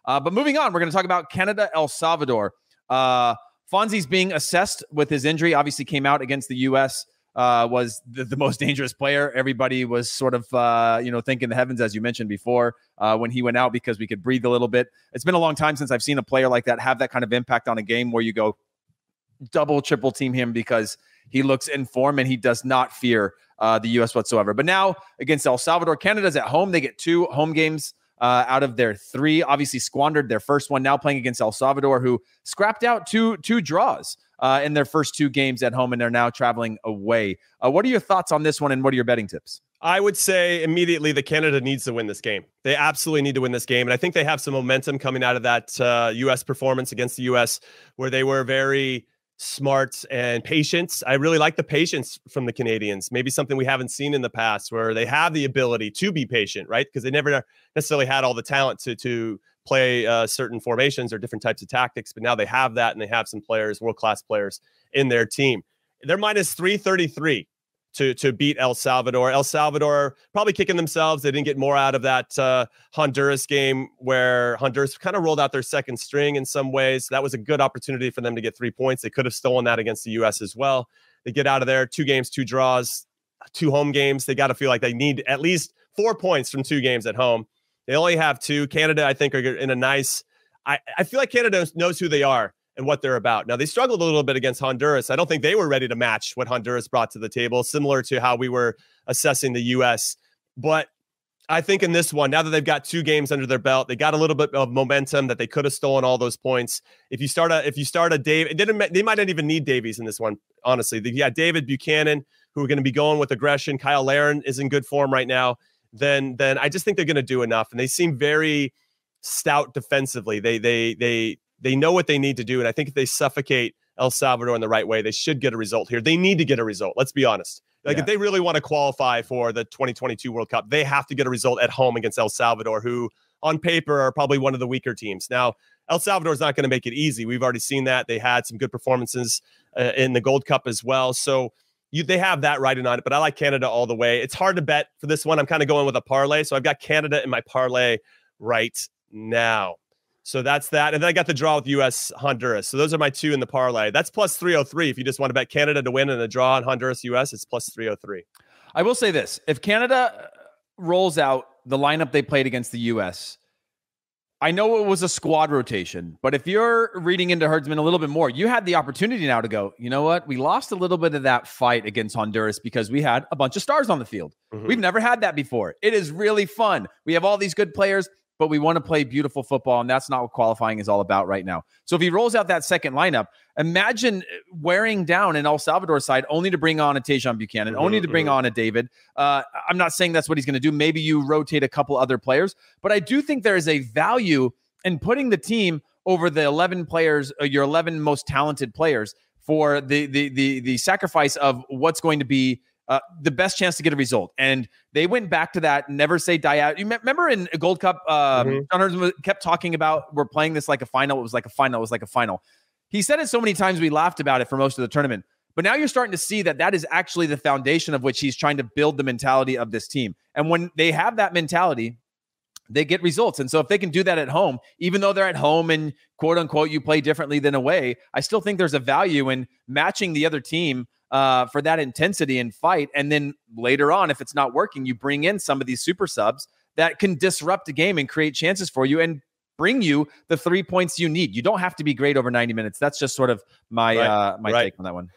But moving on, we're going to talk about Canada, El Salvador. Fonzie's being assessed with his injury. Obviously came out against the U.S., was the most dangerous player. Everybody was sort of, thinking the heavens, as you mentioned before, when he went out because we could breathe a little bit. It's been a long time since I've seen a player like that have that kind of impact on a game where you go double, triple team him because he looks in form and he does not fear the U.S. whatsoever. But now against El Salvador, Canada's at home. They get 2 home games out of their 3, obviously squandered their first one, now playing against El Salvador, who scrapped out two draws in their first 2 games at home, and they're now traveling away. What are your thoughts on this one, and what are your betting tips? I would say immediately that Canada needs to win this game. They absolutely need to win this game, and I think they have some momentum coming out of that U.S. performance against the U.S., where they were very smart and patient. I really like the patience from the Canadians. Maybe something we haven't seen in the past, where they have the ability to be patient, right? Because they never necessarily had all the talent to play certain formations or different types of tactics, but now they have that, and they have some players, world-class players in their team. They're minus 333 to beat El Salvador. El Salvador probably kicking themselves. They didn't get more out of that Honduras game, where Honduras kind of rolled out their second string in some ways. That was a good opportunity for them to get 3 points. They could have stolen that against the U.S. as well. They get out of there, 2 games, 2 draws, 2 home games. They got to feel like they need at least 4 points from 2 games at home. They only have 2. Canada, I think, are in a nice... I feel like Canada knows who they are and what they're about. Now, they struggled a little bit against Honduras. I don't think they were ready to match what Honduras brought to the table, similar to how we were assessing the U.S. But I think in this one, now that they've got 2 games under their belt, they got a little bit of momentum that they could have stolen all those points. If you start a Dave, they might not even need Davies in this one, honestly. You got David Buchanan, who are going to be going with aggression. Cyle Larin is in good form right now. Then I just think they're going to do enough, and they seem very stout defensively. They know what they need to do, and I think if they suffocate El Salvador in the right way, they should get a result here. They need to get a result. Let's be honest. If they really want to qualify for the 2022 World Cup, they have to get a result at home against El Salvador, who on paper are probably one of the weaker teams. Now, El Salvador is not going to make it easy. We've already seen that. They had some good performances in the Gold Cup as well. So they have that riding on it, but I like Canada all the way. It's hard to bet for this one. I'm kind of going with a parlay. So I've got Canada in my parlay right now. So that's that. And then I got the draw with U.S. Honduras. So those are my 2 in the parlay. That's plus 303. If you just want to bet Canada to win and a draw on Honduras U.S., it's plus 303. I will say this. If Canada rolls out the lineup they played against the U.S., I know it was a squad rotation, but if you're reading into Herdman a little bit more, you had the opportunity now to go, you know what? We lost a little bit of that fight against Honduras because we had a bunch of stars on the field. Mm-hmm. We've never had that before. It is really fun. We have all these good players, but we want to play beautiful football, and that's not what qualifying is all about right now. So if he rolls out that second lineup, imagine wearing down an El Salvador side only to bring on a Tajon Buchanan, only to bring on a David. I'm not saying that's what he's going to do. Maybe you rotate a couple other players, but I do think there is a value in putting the team over the 11 players, your 11 most talented players, for the sacrifice of what's going to be the best chance to get a result. And they went back to that never say die out. You remember in a Gold Cup, John Herdman kept talking about, we're playing this like a final. It was like a final. It was like a final. He said it so many times we laughed about it for most of the tournament. But now you're starting to see that is actually the foundation of which he's trying to build the mentality of this team. And when they have that mentality, they get results. And so if they can do that at home, even though they're at home and quote unquote, you play differently than away, I still think there's a value in matching the other team for that intensity and fight. And then later on, if it's not working, you bring in some of these super subs that can disrupt the game and create chances for you and bring you the 3 points you need. You don't have to be great over 90 minutes. That's just sort of my take on that one.